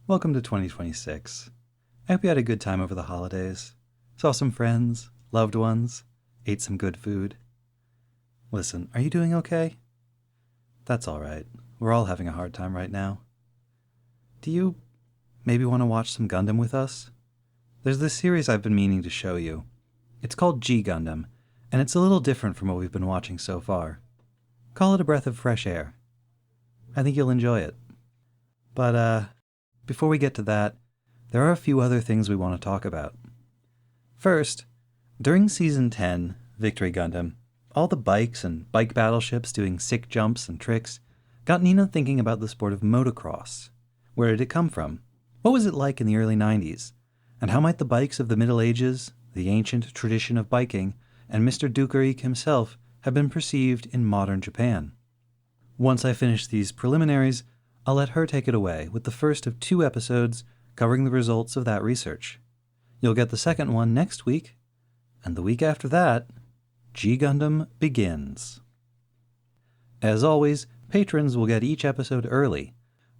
Welcome to 2026. I hope you had a good time over the holidays. Saw some friends, loved ones, ate some good food. Listen, are you doing okay? That's alright. We're all having a hard time right now. Do you maybe want to watch some Gundam with us? There's this series I've been meaning to show you. It's called G Gundam, and it's a little different from what we've been watching so far. Call it a breath of fresh air. I think you'll enjoy it. But, before we get to that, there are a few other things we want to talk about. First, during Season 10, Victory Gundam, all the bikes and bike battleships doing sick jumps and tricks got Nina thinking about the sport of motocross. Where did it come from? What was it like in the early 90s? And how might the bikes of the Middle Ages, the ancient tradition of biking, and Mr. Dukerik himself have been perceived in modern Japan? Once I finish these preliminaries, I'll let her take it away with the first of 2 episodes covering the results of that research. You'll get the second one next week, and the week after that, G Gundam begins. As always, patrons will get each episode early,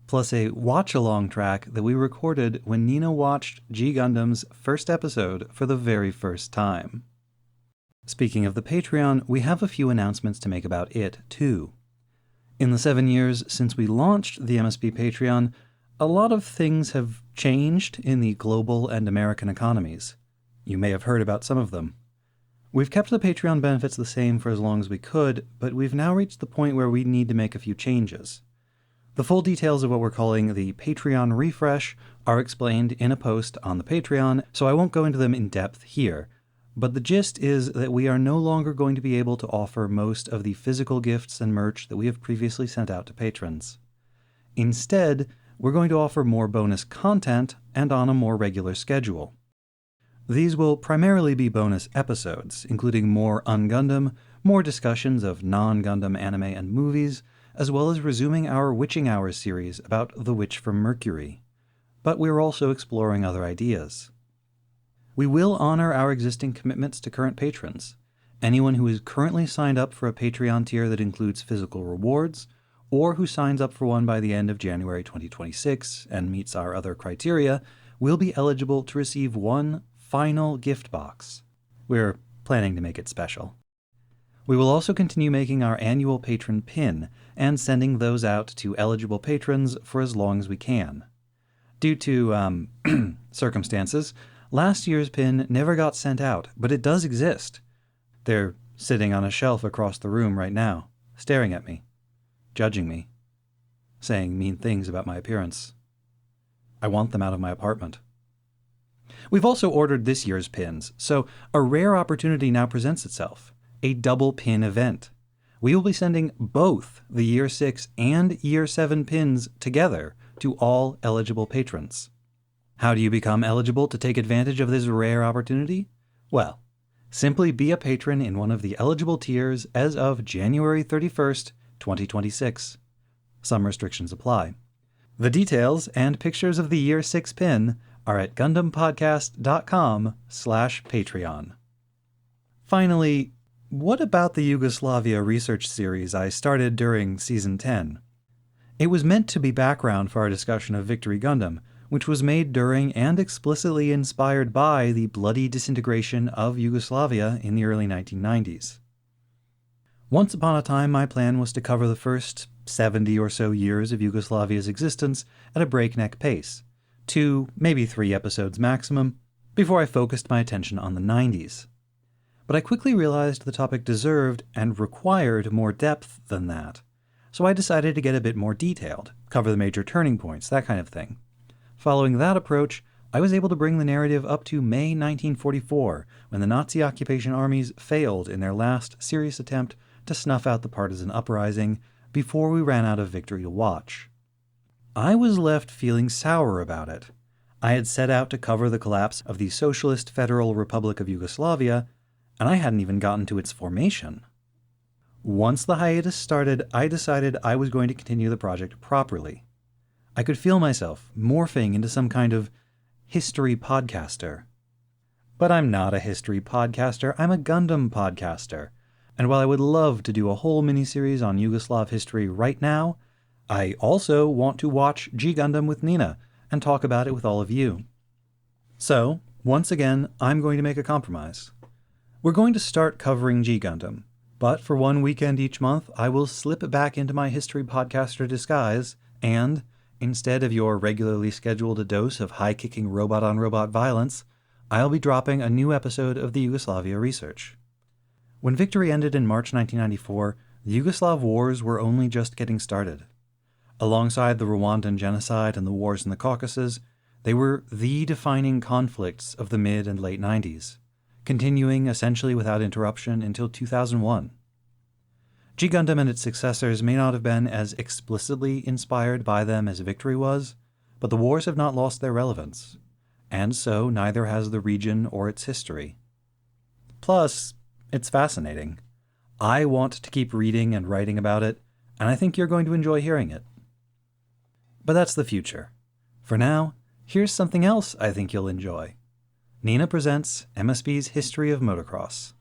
plus a watch-along track that we recorded when Nina watched G Gundam's first episode for the very first time. Speaking of the Patreon, we have a few announcements to make about it, too. In the 7 years since we launched the MSB Patreon, a lot of things have changed in the global and American economies. You may have heard about some of them. We've kept the Patreon benefits the same for as long as we could, but we've now reached the point where we need to make a few changes. The full details of what we're calling the Patreon refresh are explained in a post on the Patreon, so I won't go into them in depth here, but the gist is that we are no longer going to be able to offer most of the physical gifts and merch that we have previously sent out to patrons. Instead, we're going to offer more bonus content and on a more regular schedule. These will primarily be bonus episodes, including more un-Gundam, more discussions of non-Gundam anime and movies, as well as resuming our Witching Hours series about the Witch from Mercury. But we're also exploring other ideas. We will honor our existing commitments to current patrons. Anyone who is currently signed up for a Patreon tier that includes physical rewards, or who signs up for one by the end of January 2026 and meets our other criteria, will be eligible to receive one final gift box. We're planning to make it special. We will also continue making our annual patron pin and sending those out to eligible patrons for as long as we can. Due to, circumstances, last year's pin never got sent out, but it does exist. They're sitting on a shelf across the room right now, staring at me, judging me, saying mean things about my appearance. I want them out of my apartment. We've also ordered this year's pins, so a rare opportunity now presents itself. A double pin event. We will be sending both the Year 6 and Year 7 pins together to all eligible patrons. How do you become eligible to take advantage of this rare opportunity? Well, simply be a patron in one of the eligible tiers as of January 31st, 2026. Some restrictions apply. The details and pictures of the Year 6 pin are at GundamPodcast.com/Patreon. Finally, what about the Yugoslavia research series I started during Season 10? It was meant to be background for our discussion of Victory Gundam, which was made during and explicitly inspired by the bloody disintegration of Yugoslavia in the early 1990s. Once upon a time, my plan was to cover the first 70 or so years of Yugoslavia's existence at a breakneck pace, 2, maybe 3 episodes maximum, before I focused my attention on the 90s. But I quickly realized the topic deserved and required more depth than that, so I decided to get a bit more detailed, cover the major turning points, that kind of thing. Following that approach, I was able to bring the narrative up to May 1944, when the Nazi occupation armies failed in their last serious attempt to snuff out the partisan uprising before we ran out of victory to watch. I was left feeling sour about it. I had set out to cover the collapse of the Socialist Federal Republic of Yugoslavia, and I hadn't even gotten to its formation. Once the hiatus started, I decided I was going to continue the project properly. I could feel myself morphing into some kind of history podcaster. But I'm not a history podcaster, I'm a Gundam podcaster. And while I would love to do a whole miniseries on Yugoslav history right now, I also want to watch G Gundam with Nina and talk about it with all of you. So, once again, I'm going to make a compromise. We're going to start covering G Gundam, but for one weekend each month, I will slip back into my history podcaster disguise and, instead of your regularly scheduled dose of high-kicking robot-on-robot violence, I'll be dropping a new episode of the Yugoslavia research. When victory ended in March 1994, the Yugoslav wars were only just getting started. Alongside the Rwandan genocide and the wars in the Caucasus, they were the defining conflicts of the mid and late 90s, continuing essentially without interruption until 2001. G Gundam and its successors may not have been as explicitly inspired by them as Victory was, but the wars have not lost their relevance, and so neither has the region or its history. Plus, it's fascinating. I want to keep reading and writing about it, and I think you're going to enjoy hearing it. But that's the future. For now, here's something else I think you'll enjoy. Nina presents MSB's History of Motocross.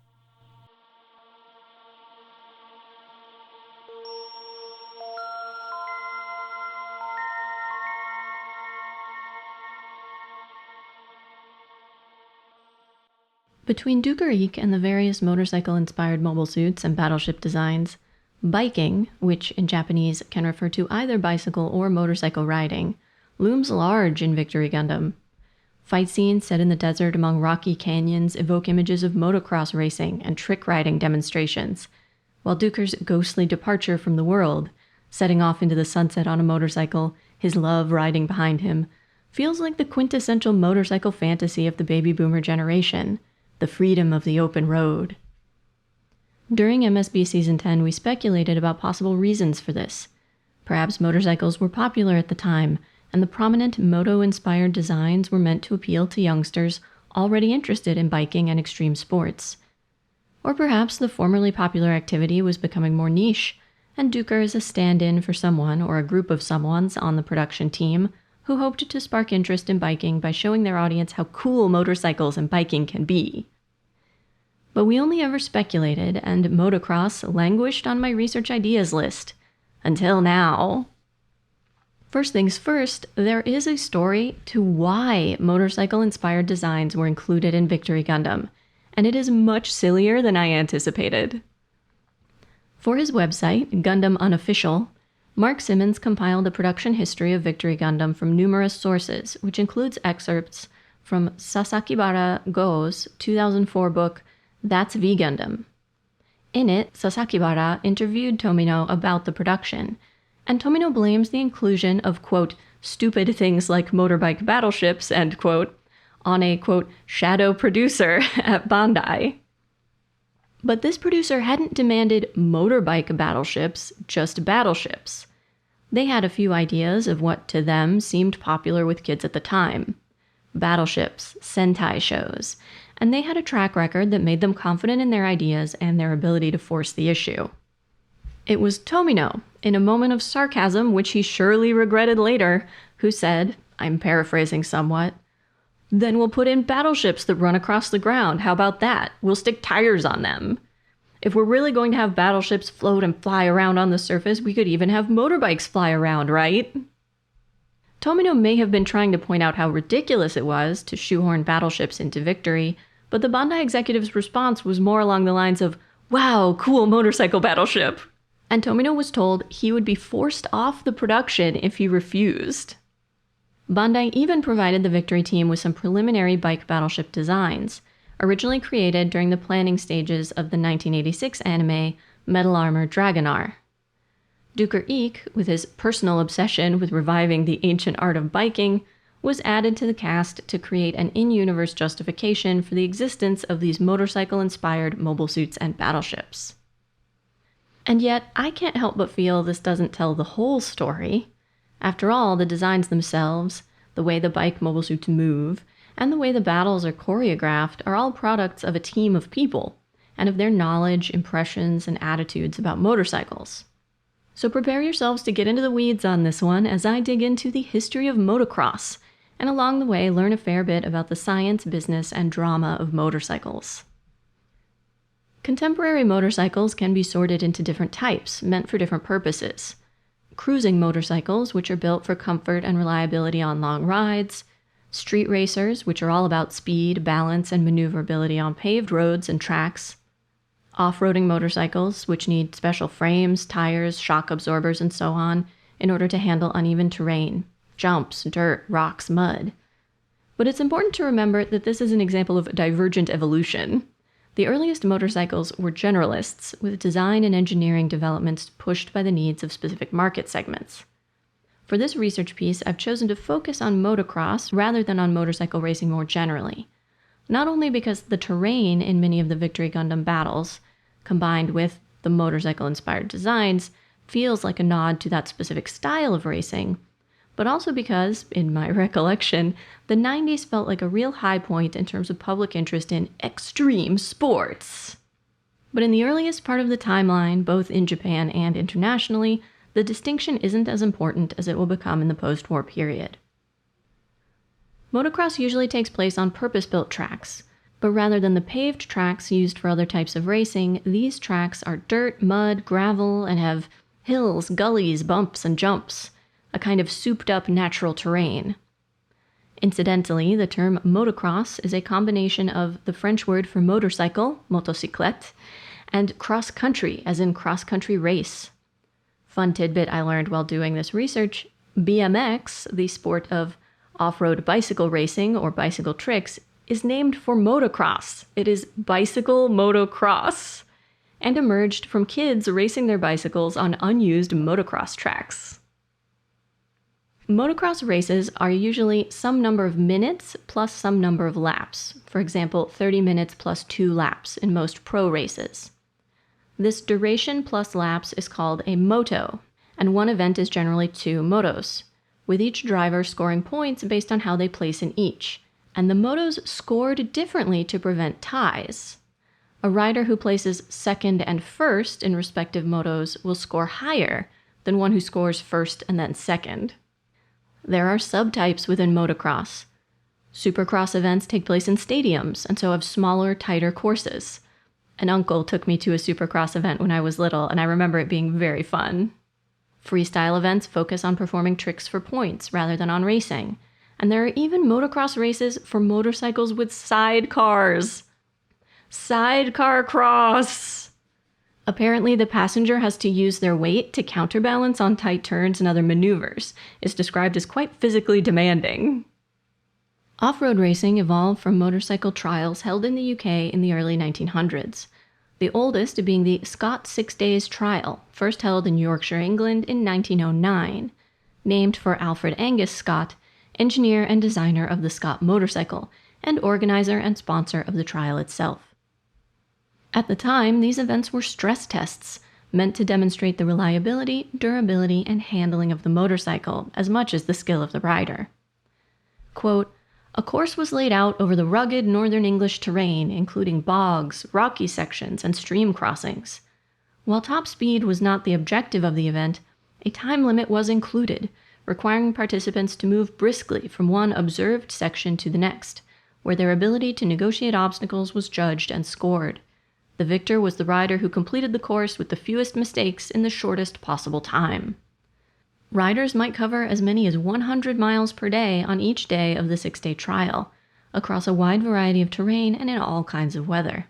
Between Duker Eek and the various motorcycle-inspired mobile suits and battleship designs, biking, which in Japanese can refer to either bicycle or motorcycle riding, looms large in Victory Gundam. Fight scenes set in the desert among rocky canyons evoke images of motocross racing and trick riding demonstrations, while Duker's ghostly departure from the world, setting off into the sunset on a motorcycle, his love riding behind him, feels like the quintessential motorcycle fantasy of the baby boomer generation, the freedom of the open road. During MSB Season 10, we speculated about possible reasons for this. Perhaps motorcycles were popular at the time, and the prominent moto-inspired designs were meant to appeal to youngsters already interested in biking and extreme sports. Or perhaps the formerly popular activity was becoming more niche, and Duker is a stand-in for someone or a group of someones on the production team who hoped to spark interest in biking by showing their audience how cool motorcycles and biking can be. But we only ever speculated, and motocross languished on my research ideas list. Until now. First things first, there is a story to why motorcycle-inspired designs were included in Victory Gundam, and it is much sillier than I anticipated. For his website, Gundam Unofficial, Mark Simmons compiled a production history of Victory Gundam from numerous sources, which includes excerpts from Sasakibara Go's 2004 book, That's V Gundam. In it, Sasakibara interviewed Tomino about the production, and Tomino blames the inclusion of, quote, stupid things like motorbike battleships, end quote, on a, quote, shadow producer at Bandai. But this producer hadn't demanded motorbike battleships, just battleships. They had a few ideas of what to them seemed popular with kids at the time. Battleships, Sentai shows, and they had a track record that made them confident in their ideas and their ability to force the issue. It was Tomino, in a moment of sarcasm which he surely regretted later, who said, I'm paraphrasing somewhat, "Then we'll put in battleships that run across the ground. How about that? We'll stick tires on them. If we're really going to have battleships float and fly around on the surface, we could even have motorbikes fly around, right?" Tomino may have been trying to point out how ridiculous it was to shoehorn battleships into Victory, but the Bandai executive's response was more along the lines of, wow, cool motorcycle battleship. And Tomino was told he would be forced off the production if he refused. Bandai even provided the Victory team with some preliminary bike battleship designs, originally created during the planning stages of the 1986 anime Metal Armor Dragonar. Duker Eek, with his personal obsession with reviving the ancient art of biking, was added to the cast to create an in-universe justification for the existence of these motorcycle-inspired mobile suits and battleships. And yet, I can't help but feel this doesn't tell the whole story. After all, the designs themselves, the way the bike mobile suits move, and the way the battles are choreographed are all products of a team of people, and of their knowledge, impressions, and attitudes about motorcycles. So prepare yourselves to get into the weeds on this one as I dig into the history of motocross, and along the way learn a fair bit about the science, business, and drama of motorcycles. Contemporary motorcycles can be sorted into different types, meant for different purposes. cruising motorcycles, which are built for comfort and reliability on long rides, street racers, which are all about speed, balance, and maneuverability on paved roads and tracks, off-roading motorcycles, which need special frames, tires, shock absorbers, and so on in order to handle uneven terrain, jumps, dirt, rocks, mud. But it's important to remember that this is an example of divergent evolution. The earliest motorcycles were generalists, with design and engineering developments pushed by the needs of specific market segments. For this research piece, I've chosen to focus on motocross rather than on motorcycle racing more generally. Not only because the terrain in many of the Victory Gundam battles, combined with the motorcycle-inspired designs, feels like a nod to that specific style of racing, but also because, in my recollection, the 90s felt like a real high point in terms of public interest in extreme sports. But in the earliest part of the timeline, both in Japan and internationally, the distinction isn't as important as it will become in the post-war period. Motocross usually takes place on purpose-built tracks, but rather than the paved tracks used for other types of racing, these tracks are dirt, mud, gravel, and have hills, gullies, bumps, and jumps, a kind of souped-up natural terrain. Incidentally, the term motocross is a combination of the French word for motorcycle, motocyclette, and cross-country, as in cross-country race. Fun tidbit I learned while doing this research, BMX, the sport of off-road bicycle racing or bicycle tricks, is named for motocross. It is bicycle motocross, and emerged from kids racing their bicycles on unused motocross tracks. Motocross races are usually some number of minutes plus some number of laps. For example, 30 minutes plus 2 laps in most pro races. This duration plus laps is called a moto, and one event is generally 2 motos, with each driver scoring points based on how they place in each, and the motos scored differently to prevent ties. A rider who places second and first in respective motos will score higher than one who scores first and then second. There are subtypes within motocross. Supercross events take place in stadiums and so have smaller, tighter courses. An uncle took me to a Supercross event when I was little, and I remember it being very fun. Freestyle events focus on performing tricks for points rather than on racing, and there are even motocross races for motorcycles with sidecars. Sidecar cross! Apparently, the passenger has to use their weight to counterbalance on tight turns and other maneuvers. It's described as quite physically demanding. Off-road racing evolved from motorcycle trials held in the UK in the early 1900s, the oldest being the Scott 6 Days Trial, first held in Yorkshire, England in 1909, named for Alfred Angus Scott, engineer and designer of the Scott motorcycle, and organizer and sponsor of the trial itself. At the time, these events were stress tests, meant to demonstrate the reliability, durability, and handling of the motorcycle, as much as the skill of the rider. Quote, "A course was laid out over the rugged northern English terrain, including bogs, rocky sections, and stream crossings. While top speed was not the objective of the event, a time limit was included, requiring participants to move briskly from one observed section to the next, where their ability to negotiate obstacles was judged and scored. The victor was the rider who completed the course with the fewest mistakes in the shortest possible time." Riders might cover as many as 100 miles per day on each day of the 6-day trial, across a wide variety of terrain and in all kinds of weather.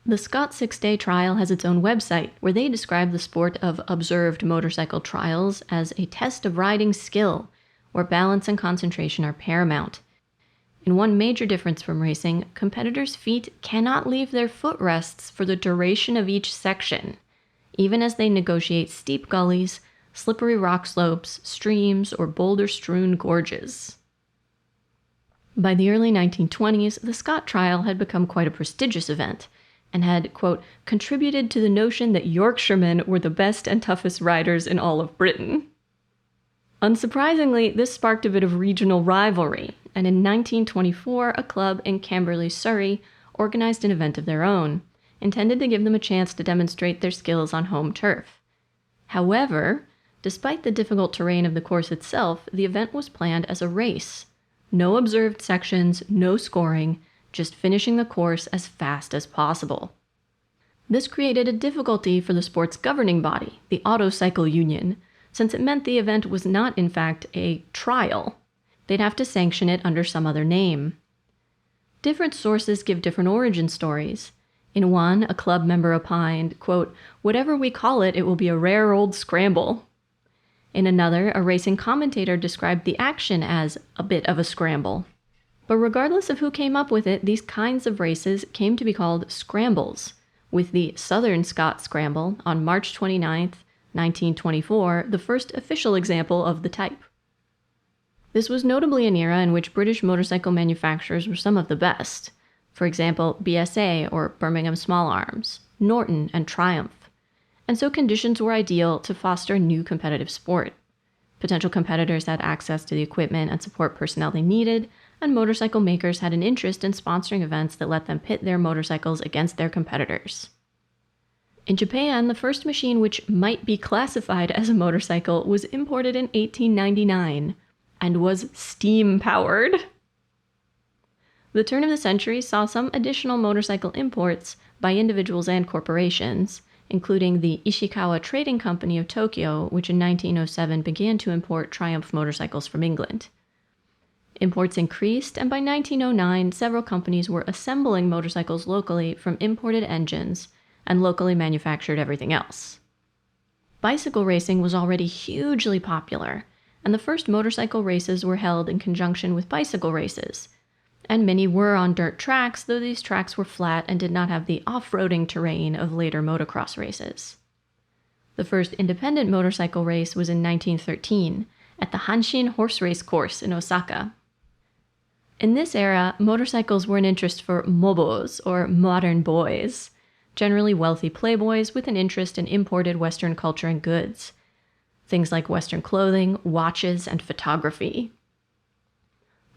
The Scott 6-Day Trial has its own website, where they describe the sport of observed motorcycle trials as a test of riding skill, where balance and concentration are paramount. In one major difference from racing, competitors' feet cannot leave their footrests for the duration of each section, even as they negotiate steep gullies, slippery rock slopes, streams, or boulder-strewn gorges. By the early 1920s, the Scott Trial had become quite a prestigious event, and had, quote, contributed to the notion that Yorkshiremen were the best and toughest riders in all of Britain. Unsurprisingly, this sparked a bit of regional rivalry, and in 1924, a club in Camberley, Surrey, organized an event of their own, intended to give them a chance to demonstrate their skills on home turf. However, despite the difficult terrain of the course itself, the event was planned as a race. No observed sections, no scoring, just finishing the course as fast as possible. This created a difficulty for the sport's governing body, the Auto Cycle Union, since it meant the event was not, in fact, a trial. They'd have to sanction it under some other name. Different sources give different origin stories. In one, a club member opined, quote, "Whatever we call it, it will be a rare old scramble." In another, a racing commentator described the action as a bit of a scramble. But regardless of who came up with it, these kinds of races came to be called scrambles, with the Southern Scott Scramble on March 29, 1924, the first official example of the type. This was notably an era in which British motorcycle manufacturers were some of the best. For example, BSA or Birmingham Small Arms, Norton, and Triumph. And so conditions were ideal to foster a new competitive sport. Potential competitors had access to the equipment and support personnel they needed, and motorcycle makers had an interest in sponsoring events that let them pit their motorcycles against their competitors. In Japan, the first machine which might be classified as a motorcycle was imported in 1899 and was steam-powered. The turn of the century saw some additional motorcycle imports by individuals and corporations, including the Ishikawa Trading Company of Tokyo, which in 1907 began to import Triumph motorcycles from England. Imports increased, and by 1909, several companies were assembling motorcycles locally from imported engines and locally manufactured everything else. Bicycle racing was already hugely popular, and the first motorcycle races were held in conjunction with bicycle races, and many were on dirt tracks, though these tracks were flat and did not have the off-roading terrain of later motocross races. The first independent motorcycle race was in 1913 at the Hanshin Horse Race Course in Osaka. In this era, motorcycles were an interest for mobos, or modern boys, generally wealthy playboys with an interest in imported Western culture and goods. Things like Western clothing, watches, and photography.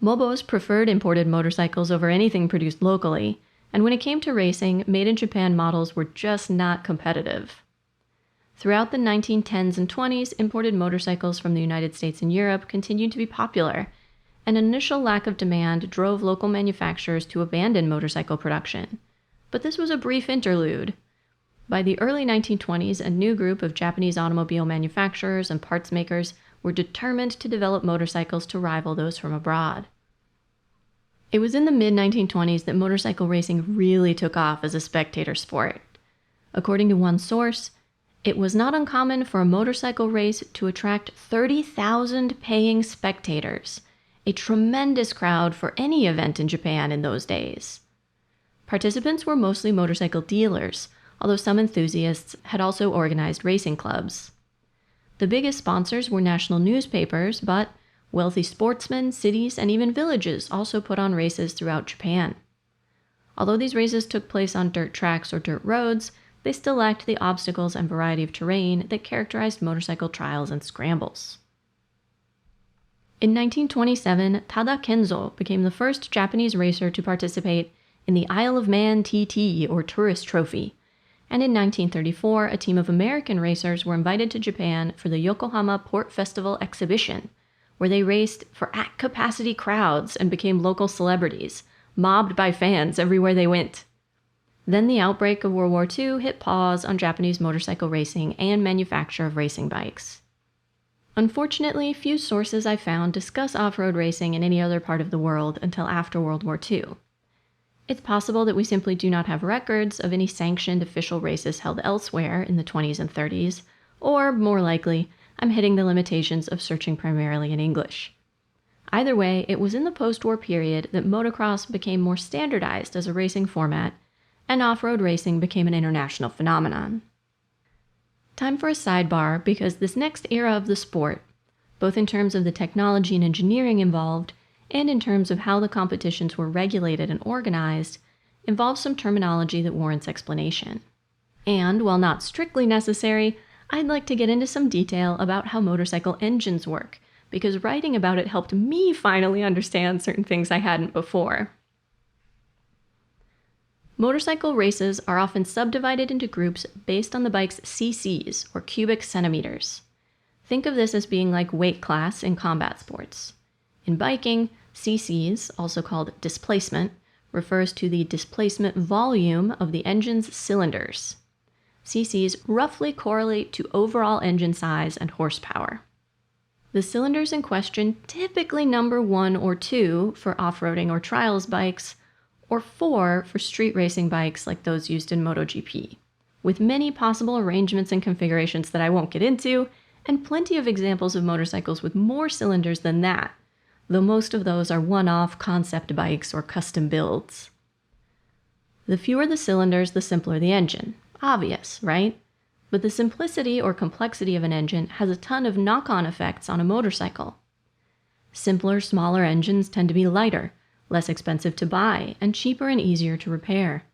Mobos preferred imported motorcycles over anything produced locally, and when it came to racing, made-in-Japan models were just not competitive. Throughout the 1910s and 20s, imported motorcycles from the United States and Europe continued to be popular. An initial lack of demand drove local manufacturers to abandon motorcycle production. But this was a brief interlude. By the early 1920s, a new group of Japanese automobile manufacturers and parts makers were determined to develop motorcycles to rival those from abroad. It was in the mid-1920s that motorcycle racing really took off as a spectator sport. According to one source, it was not uncommon for a motorcycle race to attract 30,000 paying spectators, a tremendous crowd for any event in Japan in those days. Participants were mostly motorcycle dealers, although some enthusiasts had also organized racing clubs. The biggest sponsors were national newspapers, but wealthy sportsmen, cities, and even villages also put on races throughout Japan. Although these races took place on dirt tracks or dirt roads, they still lacked the obstacles and variety of terrain that characterized motorcycle trials and scrambles. In 1927, Tada Kenzo became the first Japanese racer to participate in the Isle of Man TT, or Tourist Trophy, and in 1934, a team of American racers were invited to Japan for the Yokohama Port Festival exhibition, where they raced for at-capacity crowds and became local celebrities, mobbed by fans everywhere they went. Then the outbreak of World War II hit pause on Japanese motorcycle racing and manufacture of racing bikes. Unfortunately, few sources I found discuss off-road racing in any other part of the world until after World War II. It's possible that we simply do not have records of any sanctioned official races held elsewhere in the 20s and 30s, or, more likely, I'm hitting the limitations of searching primarily in English. Either way, it was in the post-war period that motocross became more standardized as a racing format, and off-road racing became an international phenomenon. Time for a sidebar, because this next era of the sport, both in terms of the technology and engineering involved, and in terms of how the competitions were regulated and organized, involves some terminology that warrants explanation. And, while not strictly necessary, I'd like to get into some detail about how motorcycle engines work, because writing about it helped me finally understand certain things I hadn't before. Motorcycle races are often subdivided into groups based on the bike's cc's, or cubic centimeters. Think of this as being like weight class in combat sports. In biking, cc's, also called displacement, refers to the displacement volume of the engine's cylinders. cc's roughly correlate to overall engine size and horsepower. The cylinders in question typically number 1 or 2 for off-roading or trials bikes, or 4 for street racing bikes like those used in MotoGP, with many possible arrangements and configurations that I won't get into, and plenty of examples of motorcycles with more cylinders than that, though most of those are one-off concept bikes or custom builds. The fewer the cylinders, the simpler the engine. Obvious, right? But the simplicity or complexity of an engine has a ton of knock-on effects on a motorcycle. Simpler, smaller engines tend to be lighter, less expensive to buy, and cheaper and easier to repair.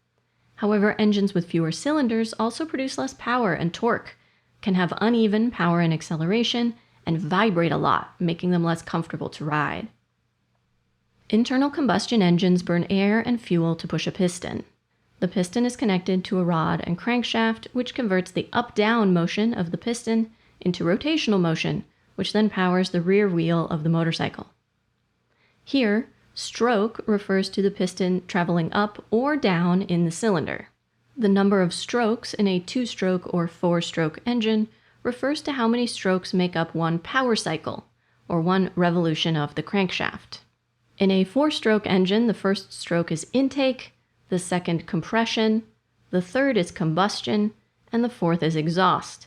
However, engines with fewer cylinders also produce less power and torque, can have uneven power and acceleration, and vibrate a lot, making them less comfortable to ride. Internal combustion engines burn air and fuel to push a piston. The piston is connected to a rod and crankshaft, which converts the up-down motion of the piston into rotational motion, which then powers the rear wheel of the motorcycle. Here, stroke refers to the piston traveling up or down in the cylinder. The number of strokes in a 2-stroke or 4-stroke engine refers to how many strokes make up one power cycle, or one revolution of the crankshaft. In a 4-stroke engine, the first stroke is intake, the second compression, the third is combustion, and the fourth is exhaust.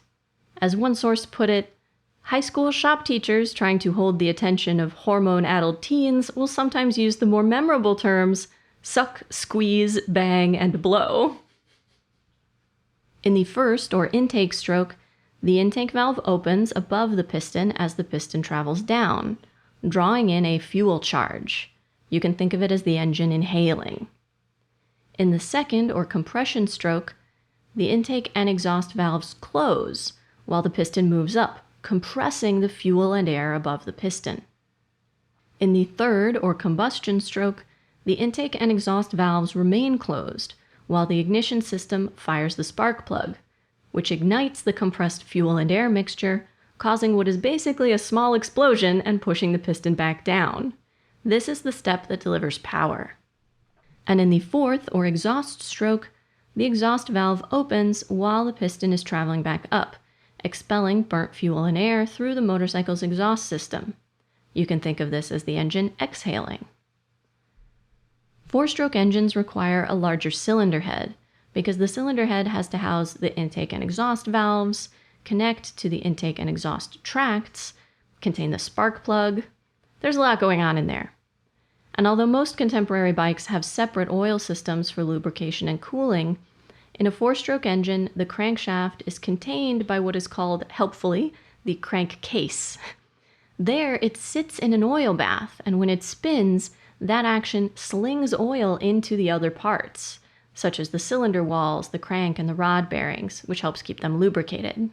As one source put it, high school shop teachers trying to hold the attention of hormone-addled teens will sometimes use the more memorable terms suck, squeeze, bang, and blow. In the first, or intake stroke, the intake valve opens above the piston as the piston travels down, drawing in a fuel charge. You can think of it as the engine inhaling. In the second, or compression stroke, the intake and exhaust valves close while the piston moves up, compressing the fuel and air above the piston. In the third, or combustion stroke, the intake and exhaust valves remain closed while the ignition system fires the spark plug, which ignites the compressed fuel and air mixture, causing what is basically a small explosion and pushing the piston back down. This is the step that delivers power. And in the fourth, or exhaust stroke, the exhaust valve opens while the piston is traveling back up, expelling burnt fuel and air through the motorcycle's exhaust system. You can think of this as the engine exhaling. 4-stroke engines require a larger cylinder head, because the cylinder head has to house the intake and exhaust valves, connect to the intake and exhaust tracts, contain the spark plug. There's a lot going on in there. And although most contemporary bikes have separate oil systems for lubrication and cooling, in a 4-stroke engine, the crankshaft is contained by what is called, helpfully, the crankcase. There, it sits in an oil bath, and when it spins, that action slings oil into the other parts, such as the cylinder walls, the crank, and the rod bearings, which helps keep them lubricated.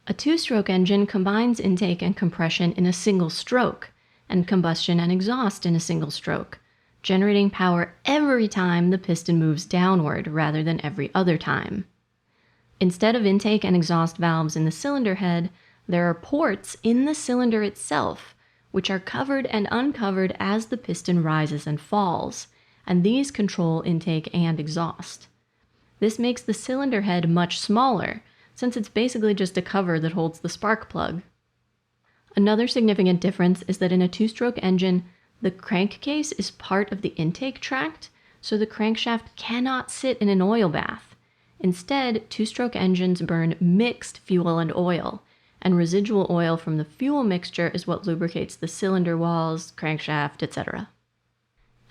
A 2-stroke engine combines intake and compression in a single stroke, and combustion and exhaust in a single stroke, generating power every time the piston moves downward rather than every other time. Instead of intake and exhaust valves in the cylinder head, there are ports in the cylinder itself, which are covered and uncovered as the piston rises and falls, and these control intake and exhaust. This makes the cylinder head much smaller, since it's basically just a cover that holds the spark plug. Another significant difference is that in a 2-stroke engine, the crankcase is part of the intake tract, so the crankshaft cannot sit in an oil bath. Instead, 2-stroke engines burn mixed fuel and oil, and residual oil from the fuel mixture is what lubricates the cylinder walls, crankshaft, etc.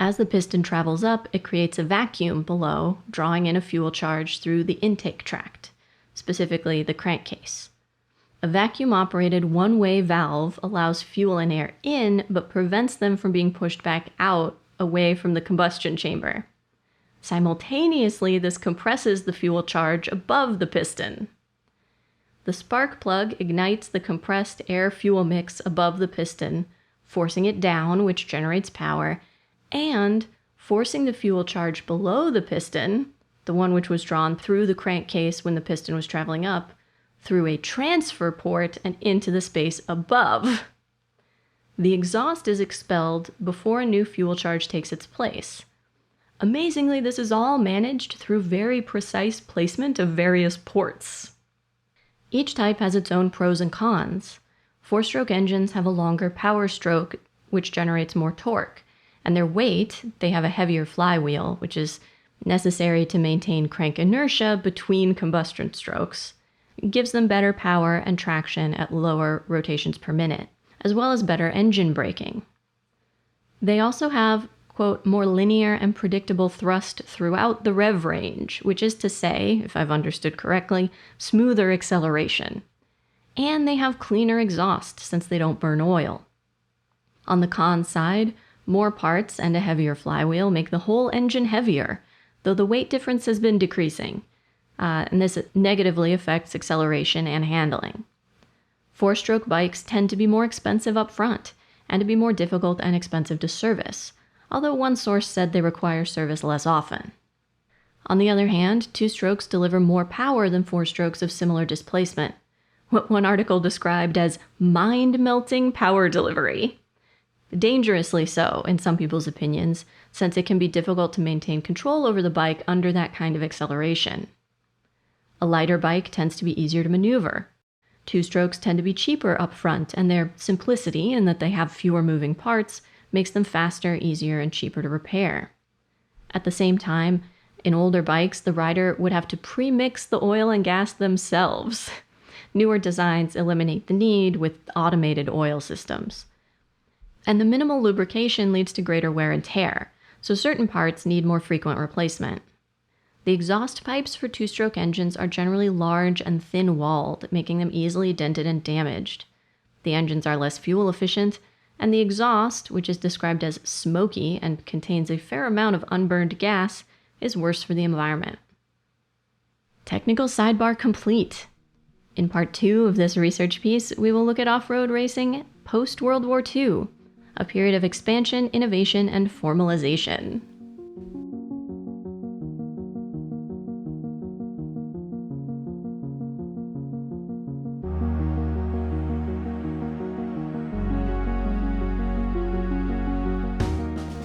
As the piston travels up, it creates a vacuum below, drawing in a fuel charge through the intake tract, specifically the crankcase. A vacuum-operated one-way valve allows fuel and air in, but prevents them from being pushed back out away from the combustion chamber. Simultaneously, this compresses the fuel charge above the piston. The spark plug ignites the compressed air-fuel mix above the piston, forcing it down, which generates power, and forcing the fuel charge below the piston, the one which was drawn through the crankcase when the piston was traveling up, through a transfer port and into the space above. The exhaust is expelled before a new fuel charge takes its place. Amazingly, this is all managed through very precise placement of various ports. Each type has its own pros and cons. Four-stroke engines have a longer power stroke, which generates more torque, and their weight, they have a heavier flywheel, which is necessary to maintain crank inertia between combustion strokes. It gives them better power and traction at lower rotations per minute, as well as better engine braking. They also have, quote, more linear and predictable thrust throughout the rev range, which is to say, if I've understood correctly, smoother acceleration. And they have cleaner exhaust since they don't burn oil. On the con side, more parts and a heavier flywheel make the whole engine heavier, though the weight difference has been decreasing, and this negatively affects acceleration and handling. Four-stroke bikes tend to be more expensive up front, and to be more difficult and expensive to service, although one source said they require service less often. On the other hand, two-strokes deliver more power than four-strokes of similar displacement, what one article described as mind-melting power delivery. Dangerously so, in some people's opinions, since it can be difficult to maintain control over the bike under that kind of acceleration. A lighter bike tends to be easier to maneuver. Two-strokes tend to be cheaper up front, and their simplicity, in that they have fewer moving parts, makes them faster, easier, and cheaper to repair. At the same time, in older bikes, the rider would have to pre-mix the oil and gas themselves. Newer designs eliminate the need with automated oil systems. And the minimal lubrication leads to greater wear and tear, so certain parts need more frequent replacement. The exhaust pipes for two-stroke engines are generally large and thin-walled, making them easily dented and damaged. The engines are less fuel efficient, and the exhaust, which is described as smoky and contains a fair amount of unburned gas, is worse for the environment. Technical sidebar complete. In part 2 of this research piece, we will look at off-road racing post-World War II, a period of expansion, innovation, and formalization.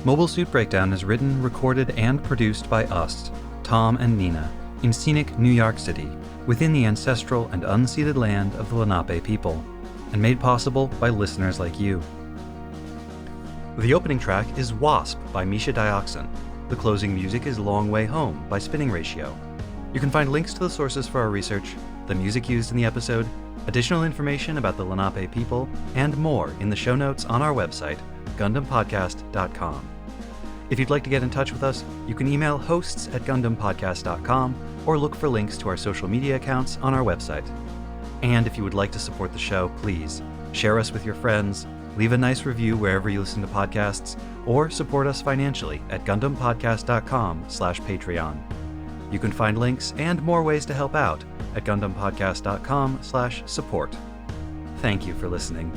Mobile Suit Breakdown is written, recorded, and produced by us, Tom and Nina, in scenic New York City, within the ancestral and unceded land of the Lenape people, and made possible by listeners like you. The opening track is Wasp by Misha Dioxin. The closing music is Long Way Home by Spinning Ratio. You can find links to the sources for our research, the music used in the episode, additional information about the Lenape people, and more in the show notes on our website, GundamPodcast.com. If you'd like to get in touch with us, you can email hosts@GundamPodcast.com or look for links to our social media accounts on our website. And if you would like to support the show, please share us with your friends, leave a nice review wherever you listen to podcasts, or support us financially at GundamPodcast.com/Patreon. You can find links and more ways to help out at GundamPodcast.com/support. Thank you for listening.